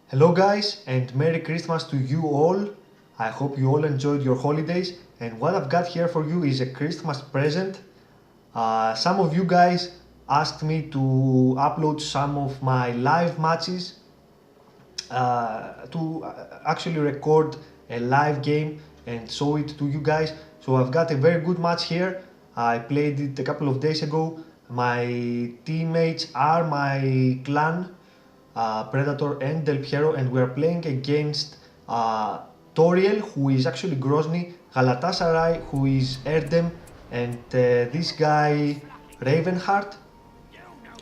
Hello guys and Merry Christmas to you all. I hope you all enjoyed your holidays, and what I've got here for you is a Christmas present. Some of you guys asked me to upload some of my live matches, to actually record a live game and show it to you guys. So I've got a very good match here. I played it a couple of days ago. My teammates are my clan, Predator and Del Piero, and we are playing against Toriel, who is actually Grozni, Galatasaray, who is Erdem, and this guy Ravenheart.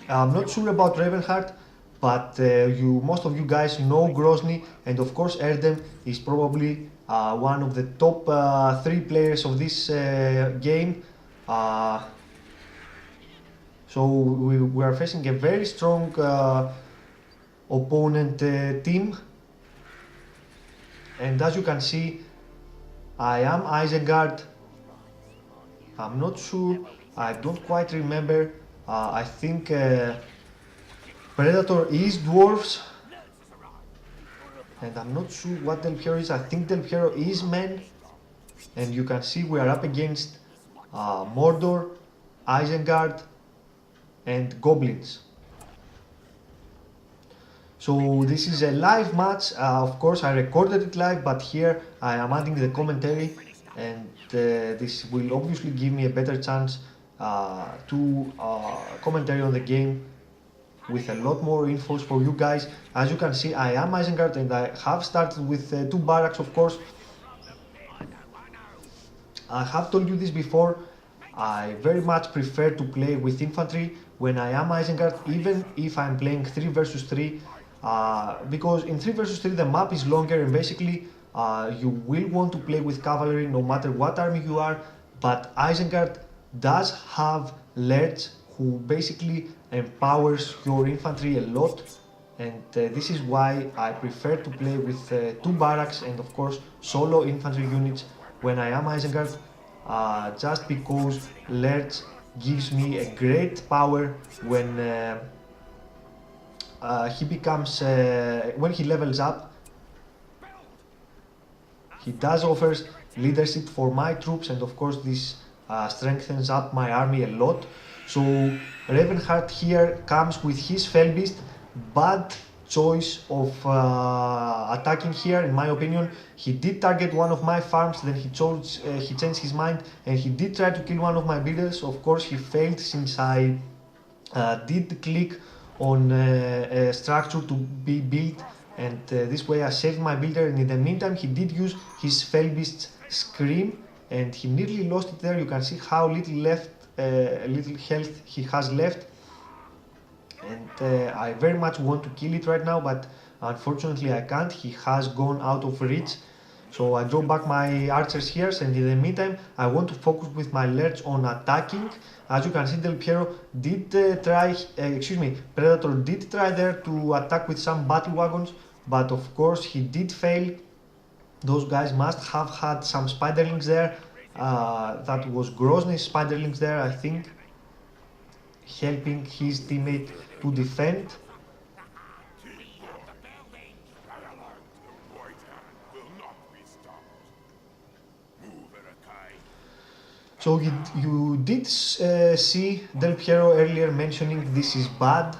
I'm not sure about Ravenheart, but most of you guys know Grozni, and of course Erdem is probably one of the top three players of this game. So we are facing a very strong opponent team, and as you can see, I am Isengard. I'm not sure, I don't quite remember. I think Predator is dwarves, and I'm not sure what Del Piero is. I think Del Piero is men, and you can see we are up against Mordor, Isengard, and goblins. So this is a live match. Of course I recorded it live, but here I am adding the commentary, and this will obviously give me a better chance to commentary on the game with a lot more infos for you guys. As you can see, I am Isengard, and I have started with 2 barracks, of course. I have told you this before, I very much prefer to play with infantry when I am Isengard, even if I'm playing 3 versus 3, because in 3 versus 3 the map is longer, and basically you will want to play with cavalry no matter what army you are, but Isengard does have Lerch, who basically empowers your infantry a lot, and this is why I prefer to play with 2 barracks and of course solo infantry units when I am Isengard, just because Lerch gives me a great power when he becomes, when he levels up. He does offers leadership for my troops, and of course this strengthens up my army a lot. So Ravenheart here comes with his Felbeast. Bad choice of attacking here, in my opinion. He did target one of my farms, then he changed his mind, and he did try to kill one of my builders. Of course he failed, since I did click on a structure to be built, and this way I saved my builder, and in the meantime he did use his Felbeast's Scream, and he nearly lost it there. You can see how little health he has left, and I very much want to kill it right now, but unfortunately I can't. He has gone out of reach, so I draw back my archers here, and in the meantime I want to focus with my Lerch on attacking. As you can see, Del Piero did Predator did try there to attack with some battle wagons, but of course he did fail. Those guys must have had some spiderlings there. That was Grozny's spiderlings there, I think, helping his teammate to defend. So you did see Del Piero earlier mentioning this is bad.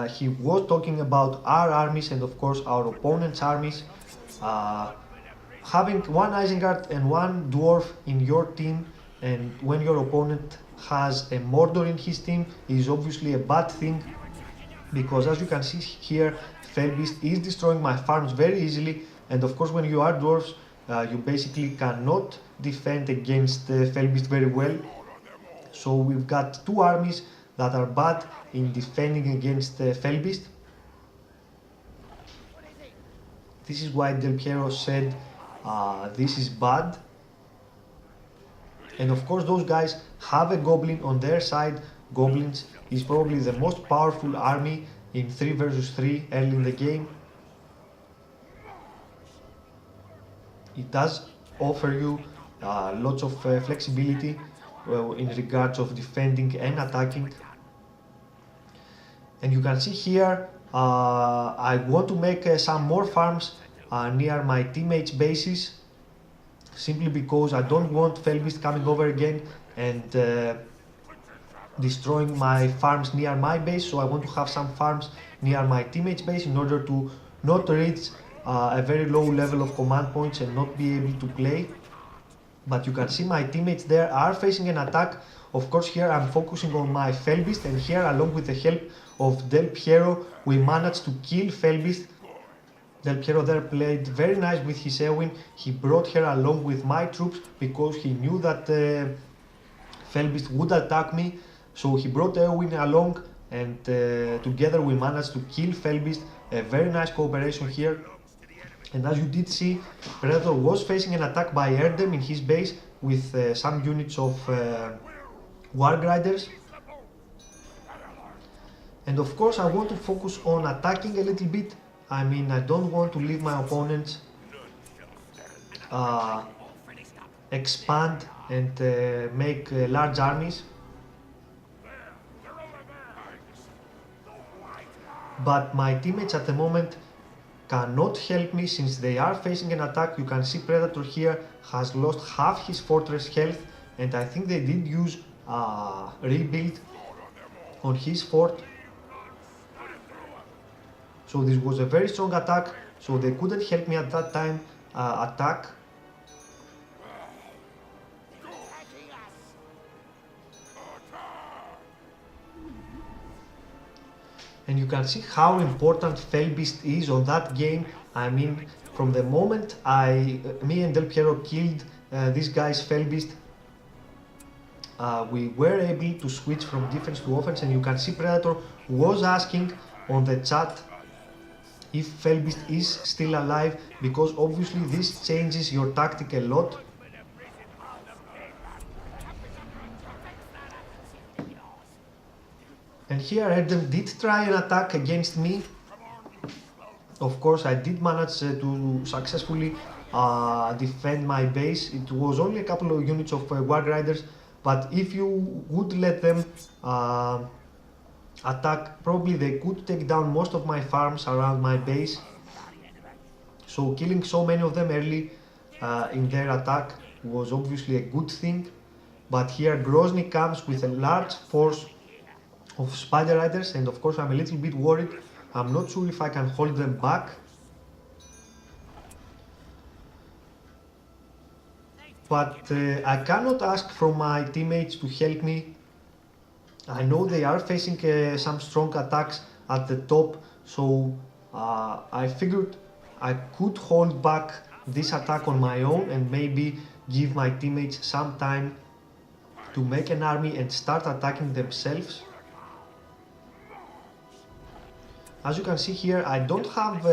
He was talking about our armies and of course our opponent's armies. Having one Isengard and one dwarf in your team, and when your opponent has a Mordor in his team, is obviously a bad thing, because as you can see here, Felbeast is destroying my farms very easily, and of course when you are dwarves, you basically cannot defend against Felbeast very well. So we've got 2 armies that are bad in defending against Felbeast. This is why Del Piero said this is bad. And of course those guys have a goblin on their side. Goblins is probably the most powerful army in 3 versus 3 early in the game. It does offer you lots of flexibility in regards of defending and attacking. And you can see here I want to make some more farms near my teammates' bases, simply because I don't want Felbeast coming over again and destroying my farms near my base. So I want to have some farms near my teammates' base in order to not reach a very low level of command points and not be able to play. But you can see my teammates there are facing an attack. Of course, here I'm focusing on my Felbeast, and here, along with the help of Del Piero, we managed to kill Felbeast. Del Piero there played very nice with his Ewin. He brought her along with my troops because he knew that Felbeast would attack me. So he brought Ewin along, and together we managed to kill Felbeast. A very nice cooperation here. And as you did see, Predator was facing an attack by Erdem in his base with some units of War Grinders. And of course I want to focus on attacking a little bit. I mean, I don't want to leave my opponents expand and make large armies. But my teammates at the moment cannot help me since they are facing an attack. You can see Predator here has lost half his fortress health, and I think they did use rebuild on his fort. So this was a very strong attack, so they couldn't help me at that time attack. And you can see how important Felbeast is on that game. I mean, from the moment me and Del Piero killed this guy's Felbeast, we were able to switch from defense to offense, and you can see Predator was asking on the chat if Felbeast is still alive, because obviously this changes your tactic a lot. And here Erdem did try an attack against me. Of course, I did manage to successfully defend my base. It was only a couple of units of War Grinders, but if you would let them attack, probably they could take down most of my farms around my base. So killing so many of them early in their attack was obviously a good thing. But here Grozni comes with a large force of Spider Riders, and of course I'm a little bit worried. I'm not sure if I can hold them back. But I cannot ask from my teammates to help me. I know they are facing some strong attacks at the top, so I figured I could hold back this attack on my own and maybe give my teammates some time to make an army and start attacking themselves. As you can see here, I don't have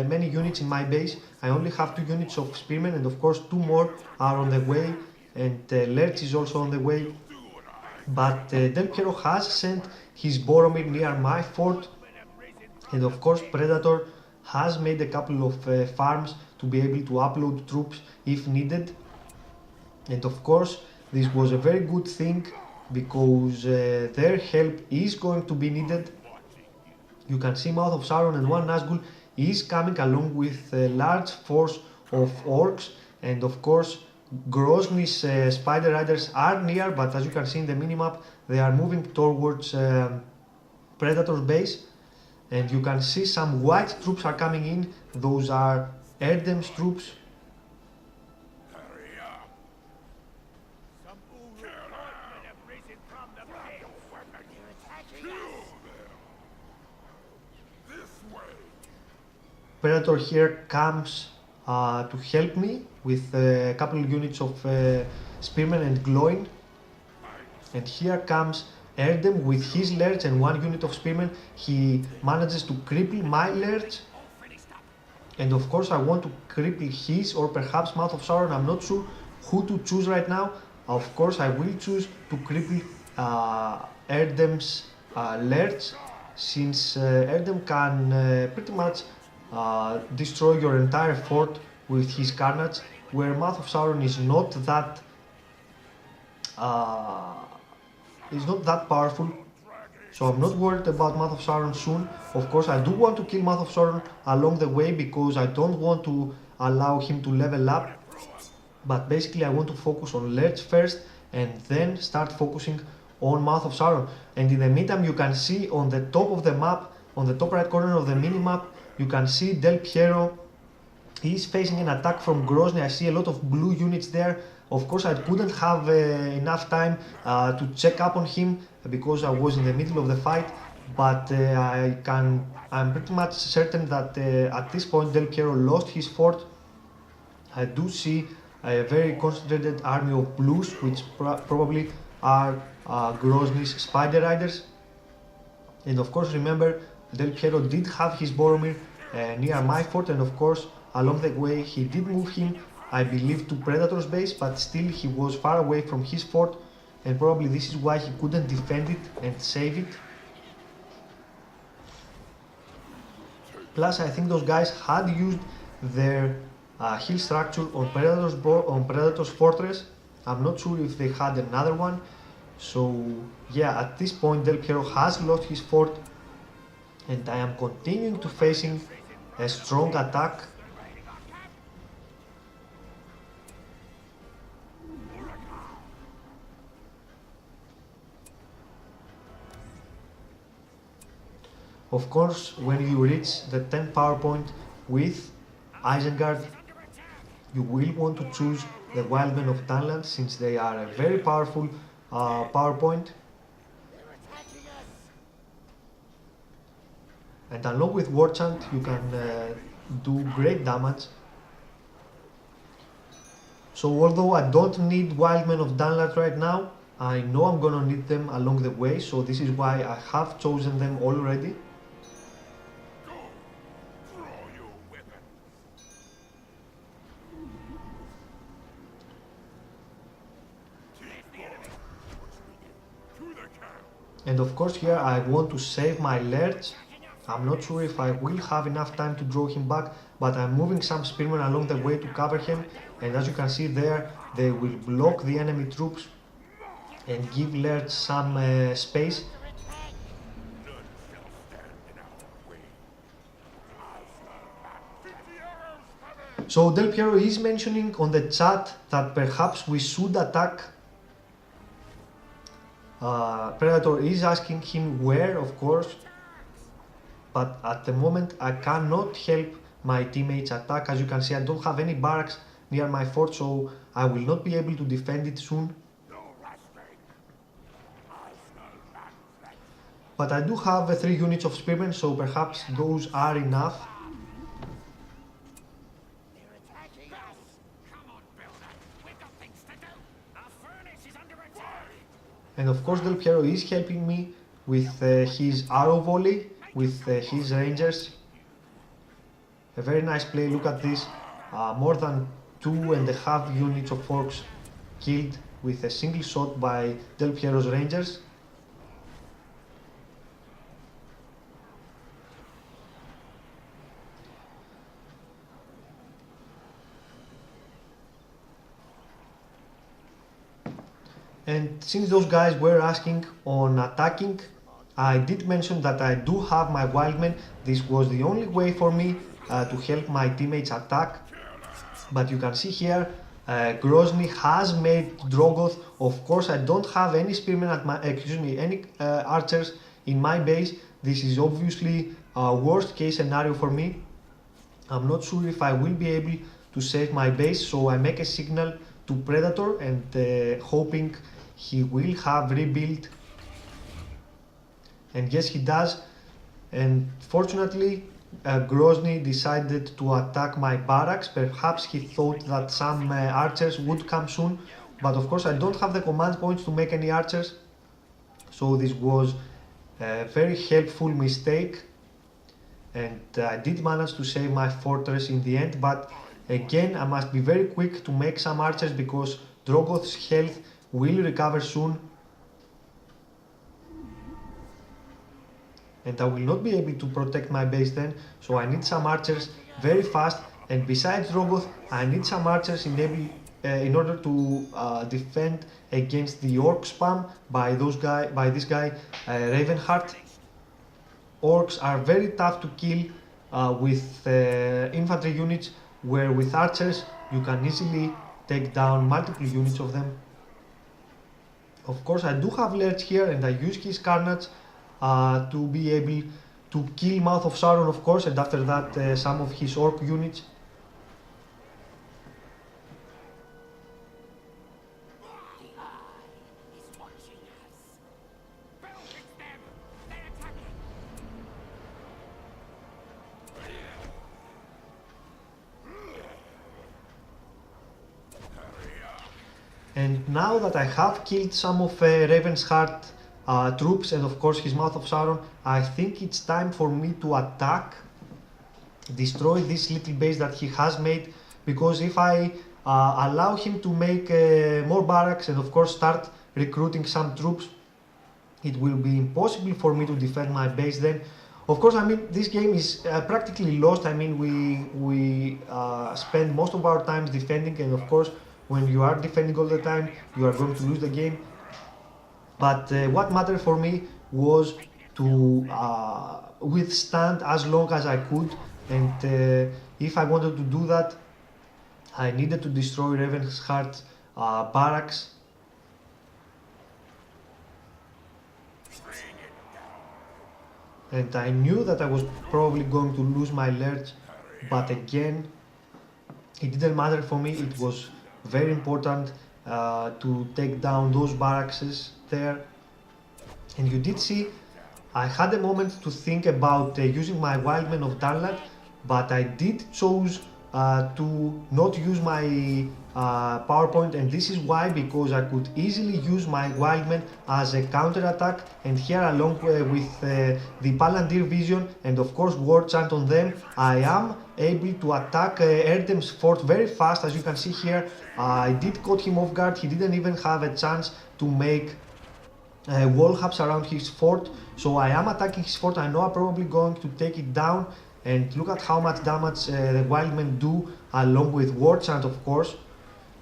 many units in my base. I only have 2 units of spearmen, and of course 2 more are on the way, and Lerch is also on the way. But Del Piero has sent his Boromir near my fort, and of course Predator has made a couple of farms to be able to upload troops if needed. And of course this was a very good thing, because their help is going to be needed. You can see Mouth of Sauron and one Nazgul is coming along with a large force of orcs, and of course Grozny's Spider Riders are near, but as you can see in the minimap, they are moving towards Predator's base. And you can see some white troops are coming in. Those are Erdem's troops. Predator here comes to help me with a couple of units of spearmen and glowing. And here comes Erdem with his Lerch and 1 unit of spearmen. He manages to cripple my Lerch. And of course I want to cripple his, or perhaps Mouth of Sauron. I'm not sure who to choose right now. Of course I will choose to cripple Erdem's Lerch, since Erdem can pretty much destroy your entire fort with his carnage, where Mouth of Sauron is not that powerful. so I'm not worried about Mouth of Sauron soon. Of course, I do want to kill Mouth of Sauron along the way because I don't want to allow him to level up. But basically I want to focus on Lerch first and then start focusing on Mouth of Sauron. And in the meantime, you can see on the top of the map, on the top right corner of the mini-map, you can see Del Piero. He is facing an attack from Grozni. I see a lot of blue units there. Of course, I couldn't have enough time to check up on him because I was in the middle of the fight. But I'm pretty much certain that at this point Del Piero lost his fort. I do see a very concentrated army of blues, which probably are Grozny's Spider Riders. And of course, remember, Del Piero did have his Boromir near my fort, and of course, along the way, he did move him, I believe, to Predator's base, but still he was far away from his fort, and probably this is why he couldn't defend it and save it. Plus, I think those guys had used their hill structure on Predator's fortress. I'm not sure if they had another one. So yeah, at this point Del Piero has lost his fort, and I am continuing to facing a strong attack. Of course, when you reach the 10 power point with Isengard, you will want to choose the Wildmen of Dunland since they are a very powerful power point. And along with War Chant, you can do great damage. So although I don't need Wildmen of Dunland right now, I know I'm gonna need them along the way, so this is why I have chosen them already. And of course here I want to save my Lerch. I'm not sure if I will have enough time to draw him back, but I'm moving some spearmen along the way to cover him, and as you can see there, they will block the enemy troops and give Lerch some space. So Del Piero is mentioning on the chat that perhaps we should attack. Predator is asking him where, of course, but at the moment I cannot help my teammates attack. As you can see, I don't have any barracks near my fort, so I will not be able to defend it soon. But I do have 3 units of spearmen, so perhaps those are enough. And of course Del Piero is helping me with his arrow volley, with his rangers. A very nice play, look at this. More than 2.5 units of orcs killed with a single shot by Del Piero's rangers. And since those guys were asking on attacking, I did mention that I do have my wildmen. This was the only way for me to help my teammates attack. But you can see here, Grozni has made Drogoth. Of course, I don't have any spearmen at my, any archers in my base. This is obviously a worst case scenario for me. I'm not sure if I will be able to save my base, so I make a signal to Predator and hoping he will have rebuilt. And yes, he does. And fortunately, Grozni decided to attack my barracks. Perhaps he thought that some archers would come soon, but of course I don't have the command points to make any archers. So this was a very helpful mistake, and I did manage to save my fortress in the end. But again, I must be very quick to make some archers because Drogoth's health will recover soon. And I will not be able to protect my base then, so I need some archers very fast. And besides Drogoth, I need some archers in order to defend against the orc spam by this guy Ravenheart. Orcs are very tough to kill with infantry units, where with archers you can easily take down multiple units of them. Of course, I do have Lerch here, and I use his Carnage to be able to kill Mouth of Sauron, of course, and after that some of his orc units. And now that I have killed some of Ravenheart troops and of course his Mouth of Sauron, I think it's time for me to attack, destroy this little base that he has made, because if I allow him to make more barracks and of course start recruiting some troops, it will be impossible for me to defend my base then. Of course, I mean, this game is practically lost. I mean, we spend most of our time defending, and of course when you are defending all the time, you are going to lose the game. But what mattered for me was to withstand as long as I could, and if I wanted to do that, I needed to destroy Ravenheart barracks. And I knew that I was probably going to lose my Lerch, but again, it didn't matter for me. It was very important to take down those barracks there. And you did see, I had a moment to think about using my Wildmen of Darnland, but I did choose to not use my PowerPoint, and this is why, because I could easily use my Wildmen as a counter attack, and here along with the Palantir Vision and of course War Chant on them, I am able to attack Erdem's fort very fast. As you can see here, I did caught him off guard. He didn't even have a chance to make wall hubs around his fort, so I am attacking his fort. I know I'm probably going to take it down, and look at how much damage the Wildmen do, along with War Chant of course.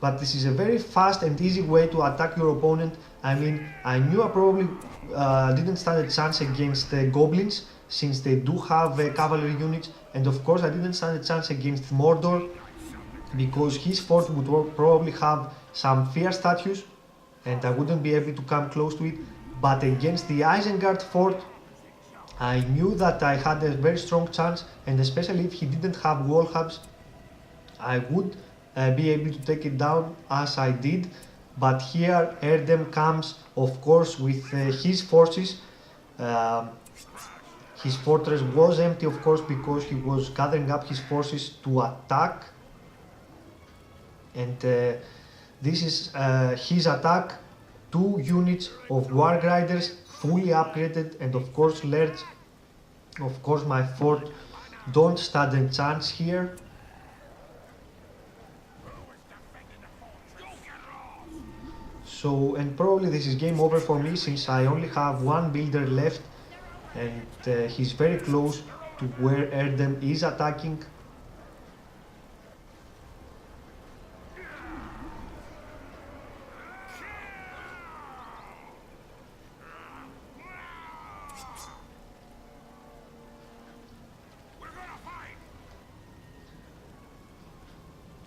But this is a very fast and easy way to attack your opponent. I mean, I knew I probably didn't stand a chance against goblins, since they do have cavalry units, and of course I didn't stand a chance against Mordor, because his fort would probably have some fear statues, and I wouldn't be able to come close to it. But against the Isengard fort, I knew that I had a very strong chance, and especially if he didn't have wall hubs, I would be able to take it down, as I did. But here Erdem comes of course with his forces. His fortress was empty of course, because he was gathering up his forces to attack, and this is his attack. 2 units of War Grinders fully upgraded, and of course Lerch. Of course my fort don't stand a chance here. So, and probably this is game over for me, since I only have 1 builder left, and he's very close to where Erdem is attacking.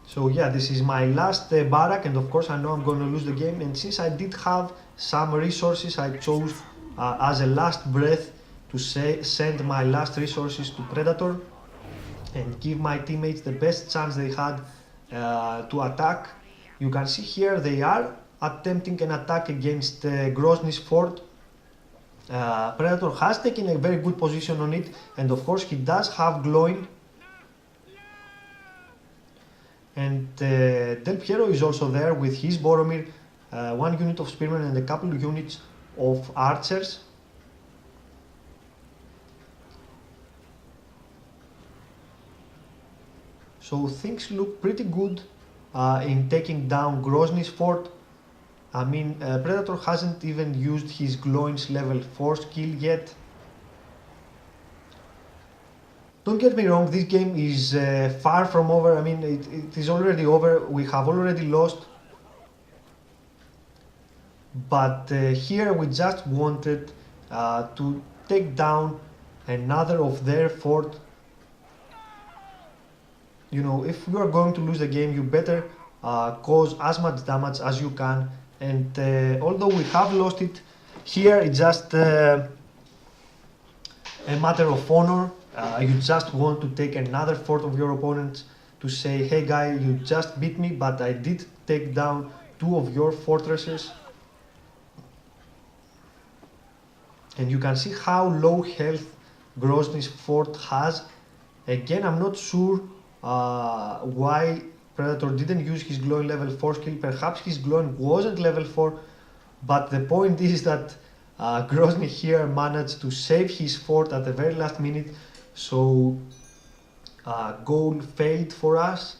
So yeah, this is my last barrack, and of course I know I'm going to lose the game, and since I did have some resources, I chose as a last breath to send my last resources to Predator and give my teammates the best chance they had to attack. You can see here they are attempting an attack against Grozny's fort. Predator has taken a very good position on it, and of course he does have glowing. And Del Piero is also there with his Boromir, 1 unit of spearmen and a couple of units of archers. So things look pretty good in taking down Grozny's fort. I mean, Predator hasn't even used his Glowing's level 4 skill yet. Don't get me wrong, this game is far from over. I mean, it is already over. We have already lost. but here we just wanted to take down another of their fort. You know, if you are going to lose the game, you better cause as much damage as you can. And although we have lost it, here it's just a matter of honor. You just want to take another fort of your opponents to say, hey guy, you just beat me, but I did take down 2 of your fortresses. And you can see how low health Grozny's fort has. Again, I'm not sure why Predator didn't use his glowing level 4 skill. Perhaps his glowing wasn't level 4, but the point is that Grozni here managed to save his fort at the very last minute, so goal failed for us.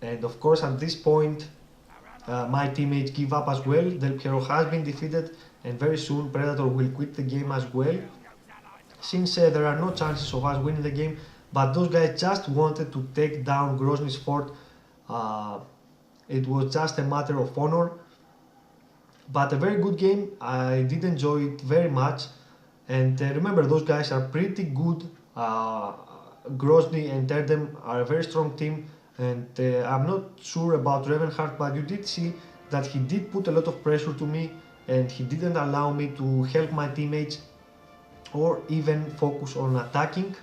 And of course at this point my teammates give up as well. Del Piero has been defeated, and very soon Predator will quit the game as well, since there are no chances of us winning the game. But those guys just wanted to take down Grozny's fort. It was just a matter of honor. But a very good game. I did enjoy it very much. And remember, those guys are pretty good. Grozni and Erdem are a very strong team. And I'm not sure about Ravenheart, but you did see that he did put a lot of pressure to me, and he didn't allow me to help my teammates or even focus on attacking.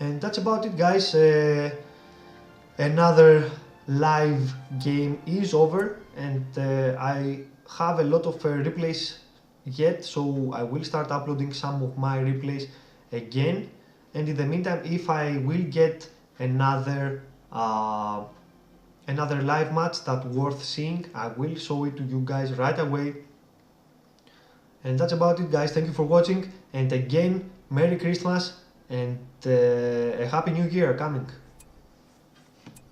And that's about it, guys. Another live game is over, and I have a lot of replays yet, so I will start uploading some of my replays again. And in the meantime, if I will get another live match that's worth seeing, I will show it to you guys right away. And that's about it, guys. Thank you for watching, and again, Merry Christmas and a Happy New Year coming.